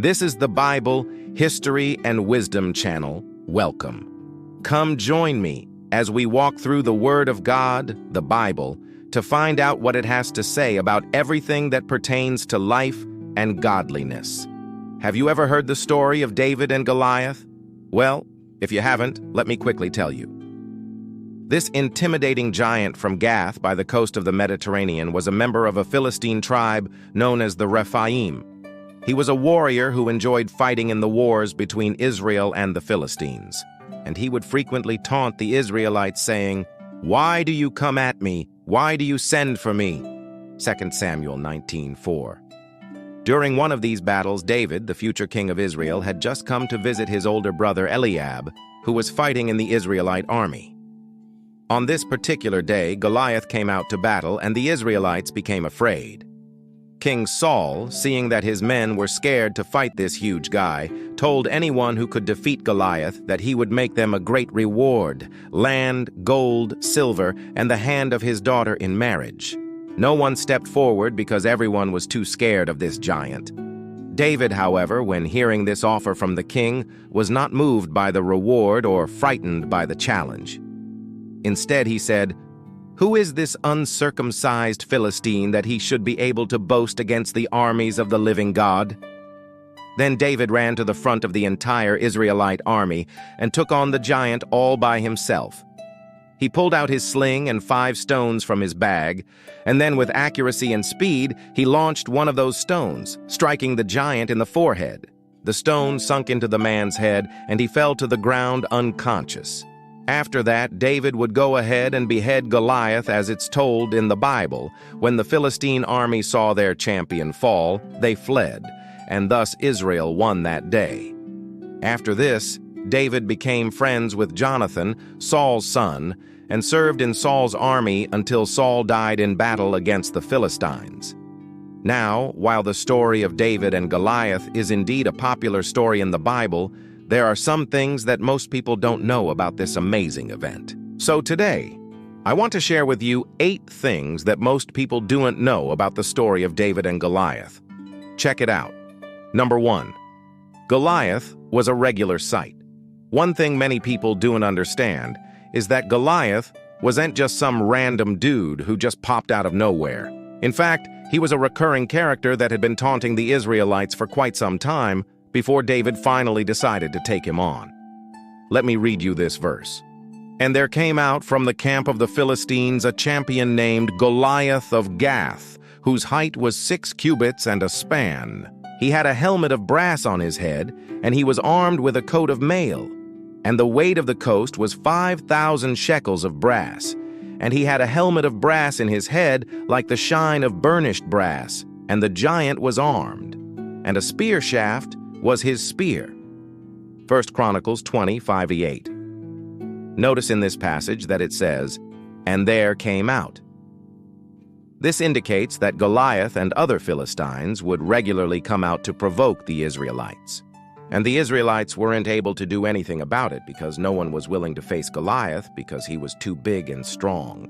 This is the Bible, History, and Wisdom channel. Welcome. Come join me as we walk through the Word of God, the Bible, to find out what it has to say about everything that pertains to life and godliness. Have you ever heard the story of David and Goliath? Well, if you haven't, let me quickly tell you. This intimidating giant from Gath by the coast of the Mediterranean was a member of a Philistine tribe known as the Rephaim. He was a warrior who enjoyed fighting in the wars between Israel and the Philistines, and he would frequently taunt the Israelites saying, "Why do you come at me? Why do you send for me?" 2 Samuel 19:4. During one of these battles, David, the future king of Israel, had just come to visit his older brother Eliab, who was fighting in the Israelite army. On this particular day, Goliath came out to battle, and the Israelites became afraid. King Saul, seeing that his men were scared to fight this huge guy, told anyone who could defeat Goliath that he would make them a great reward: land, gold, silver, and the hand of his daughter in marriage. No one stepped forward because everyone was too scared of this giant. David, however, when hearing this offer from the king, was not moved by the reward or frightened by the challenge. Instead, he said, "Who is this uncircumcised Philistine that he should be able to boast against the armies of the living God?" Then David ran to the front of the entire Israelite army and took on the giant all by himself. He pulled out his sling and 5 stones from his bag, and then with accuracy and speed, he launched one of those stones, striking the giant in the forehead. The stone sunk into the man's head, and he fell to the ground unconscious. After that, David would go ahead and behead Goliath as it's told in the Bible. When the Philistine army saw their champion fall, they fled, and thus Israel won that day. After this, David became friends with Jonathan, Saul's son, and served in Saul's army until Saul died in battle against the Philistines. Now, while the story of David and Goliath is indeed a popular story in the Bible, there are some things that most people don't know about this amazing event. So today, I want to share with you 8 things that most people don't know about the story of David and Goliath. Check it out. Number 1. Goliath was a regular sight. One thing many people don't understand is that Goliath wasn't just some random dude who just popped out of nowhere. In fact, he was a recurring character that had been taunting the Israelites for quite some time before David finally decided to take him on. Let me read you this verse. "And there came out from the camp of the Philistines a champion named Goliath of Gath, whose height was 6 cubits and a span. He had a helmet of brass on his head, and he was armed with a coat of mail. And the weight of the coat was 5,000 shekels of brass. And he had a helmet of brass in his head like the shine of burnished brass, and the giant was armed. And a spear shaft was his spear." 1 Chronicles 20:5-8. Notice in this passage that it says, "And there came out." This indicates that Goliath and other Philistines would regularly come out to provoke the Israelites. And the Israelites weren't able to do anything about it because no one was willing to face Goliath because he was too big and strong.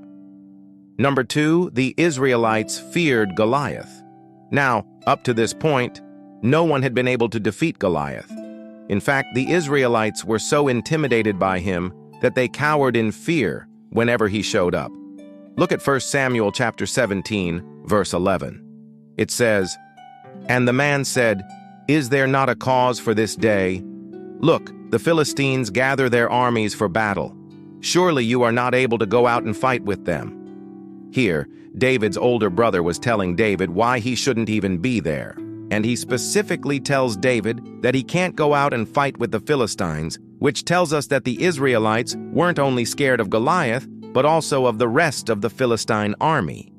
Number 2, the Israelites feared Goliath. Now, up to this point, no one had been able to defeat Goliath. In fact, the Israelites were so intimidated by him that they cowered in fear whenever he showed up. Look at 1 Samuel chapter 17, verse 11. It says, "And the man said, 'Is there not a cause for this day? Look, the Philistines gather their armies for battle. Surely you are not able to go out and fight with them.'" Here, David's older brother was telling David why he shouldn't even be there. And he specifically tells David that he can't go out and fight with the Philistines, which tells us that the Israelites weren't only scared of Goliath, but also of the rest of the Philistine army.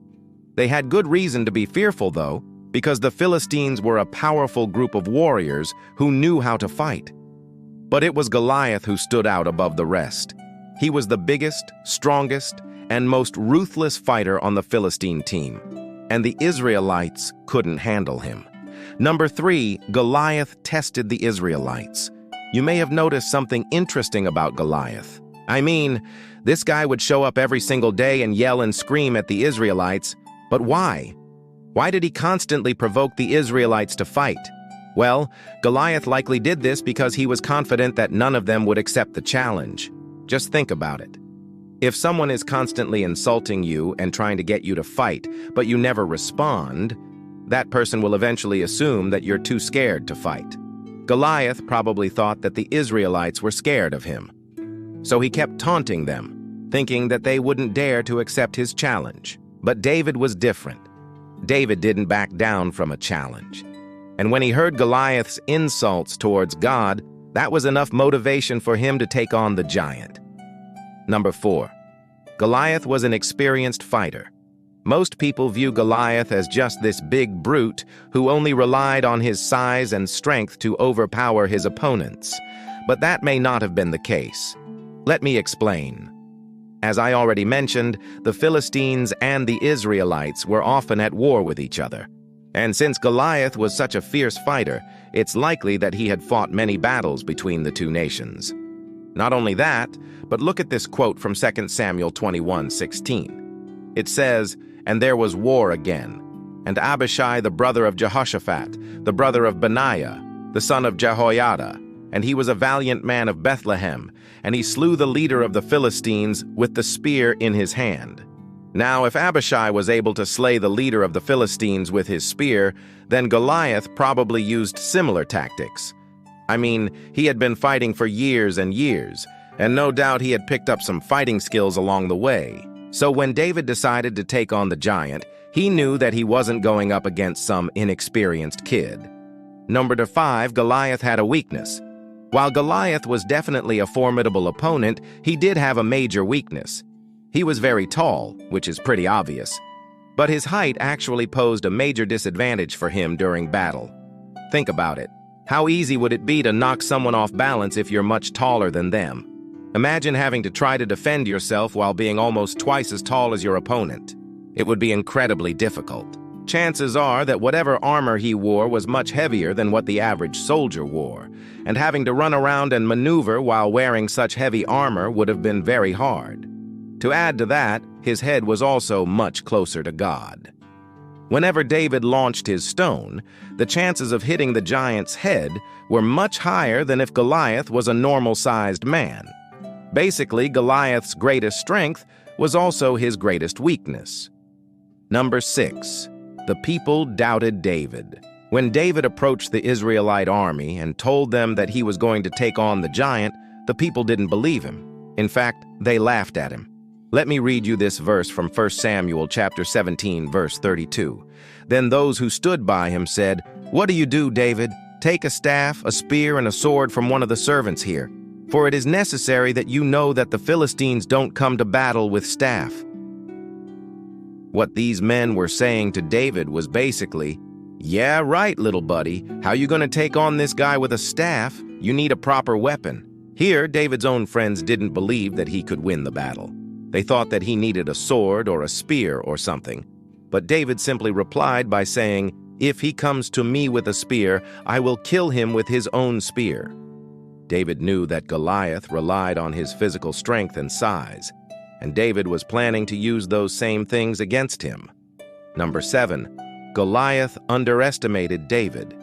They had good reason to be fearful, though, because the Philistines were a powerful group of warriors who knew how to fight. But it was Goliath who stood out above the rest. He was the biggest, strongest, and most ruthless fighter on the Philistine team, and the Israelites couldn't handle him. Number 3, Goliath tested the Israelites. You may have noticed something interesting about Goliath. I mean, this guy would show up every single day and yell and scream at the Israelites, but why? Why did he constantly provoke the Israelites to fight? Well, Goliath likely did this because he was confident that none of them would accept the challenge. Just think about it. If someone is constantly insulting you and trying to get you to fight, but you never respond, that person will eventually assume that you're too scared to fight. Goliath probably thought that the Israelites were scared of him. So he kept taunting them, thinking that they wouldn't dare to accept his challenge. But David was different. David didn't back down from a challenge. And when he heard Goliath's insults towards God, that was enough motivation for him to take on the giant. Number 4. Goliath was an experienced fighter. Most people view Goliath as just this big brute who only relied on his size and strength to overpower his opponents. But that may not have been the case. Let me explain. As I already mentioned, the Philistines and the Israelites were often at war with each other. And since Goliath was such a fierce fighter, it's likely that he had fought many battles between the two nations. Not only that, but look at this quote from 2 Samuel 21:16. It says, "And there was war again, and Abishai the brother of Jehoshaphat, the brother of Benaiah, the son of Jehoiada, and he was a valiant man of Bethlehem, and he slew the leader of the Philistines with the spear in his hand." Now, if Abishai was able to slay the leader of the Philistines with his spear, then Goliath probably used similar tactics. I mean, he had been fighting for years and years, and no doubt he had picked up some fighting skills along the way. So when David decided to take on the giant, he knew that he wasn't going up against some inexperienced kid. Number 5, Goliath had a weakness. While Goliath was definitely a formidable opponent, he did have a major weakness. He was very tall, which is pretty obvious. But his height actually posed a major disadvantage for him during battle. Think about it. How easy would it be to knock someone off balance if you're much taller than them? Imagine having to try to defend yourself while being almost twice as tall as your opponent. It would be incredibly difficult. Chances are that whatever armor he wore was much heavier than what the average soldier wore, and having to run around and maneuver while wearing such heavy armor would have been very hard. To add to that, his head was also much closer to God. Whenever David launched his stone, the chances of hitting the giant's head were much higher than if Goliath was a normal-sized man. Basically, Goliath's greatest strength was also his greatest weakness. Number 6. The people doubted David. When David approached the Israelite army and told them that he was going to take on the giant, the people didn't believe him. In fact, they laughed at him. Let me read you this verse from 1 Samuel chapter 17, verse 32. Then those who stood by him said, "What do you do, David? Take a staff, a spear, and a sword from one of the servants here. For it is necessary that you know that the Philistines don't come to battle with staff." What these men were saying to David was basically, "Yeah, right, little buddy. How you gonna take on this guy with a staff? You need a proper weapon." Here, David's own friends didn't believe that he could win the battle. They thought that he needed a sword or a spear or something. But David simply replied by saying, "If he comes to me with a spear, I will kill him with his own spear." David knew that Goliath relied on his physical strength and size, and David was planning to use those same things against him. Number 7. Goliath underestimated David.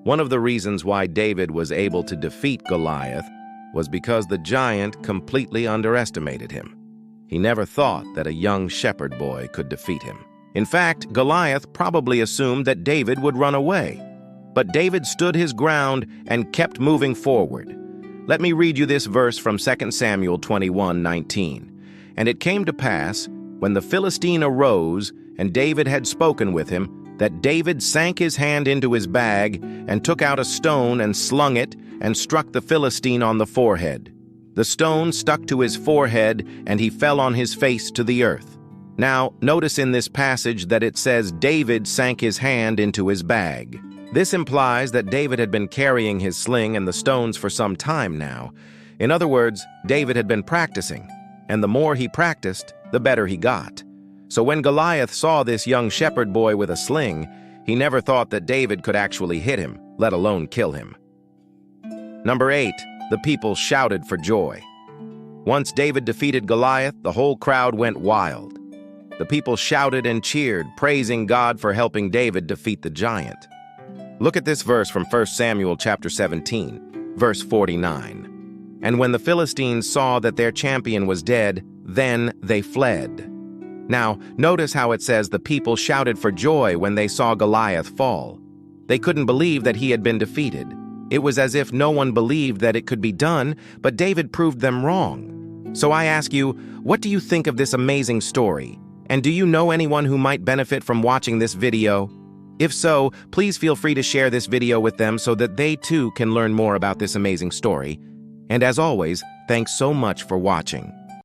One of the reasons why David was able to defeat Goliath was because the giant completely underestimated him. He never thought that a young shepherd boy could defeat him. In fact, Goliath probably assumed that David would run away. But David stood his ground and kept moving forward. Let me read you this verse from 2 Samuel 21:19. "And it came to pass, when the Philistine arose, and David had spoken with him, that David sank his hand into his bag, and took out a stone and slung it, and struck the Philistine on the forehead. The stone stuck to his forehead, and he fell on his face to the earth." Now, notice in this passage that it says David sank his hand into his bag. This implies that David had been carrying his sling and the stones for some time now. In other words, David had been practicing, and the more he practiced, the better he got. So when Goliath saw this young shepherd boy with a sling, he never thought that David could actually hit him, let alone kill him. Number 8. The people shouted for joy. Once David defeated Goliath, the whole crowd went wild. The people shouted and cheered, praising God for helping David defeat the giant. Look at this verse from 1 Samuel chapter 17, verse 49. And when the Philistines saw that their champion was dead, then they fled. Now, notice how it says the people shouted for joy when they saw Goliath fall. They couldn't believe that he had been defeated. It was as if no one believed that it could be done, but David proved them wrong. So I ask you, what do you think of this amazing story? And do you know anyone who might benefit from watching this video? If so, please feel free to share this video with them so that they too can learn more about this amazing story. And as always, thanks so much for watching.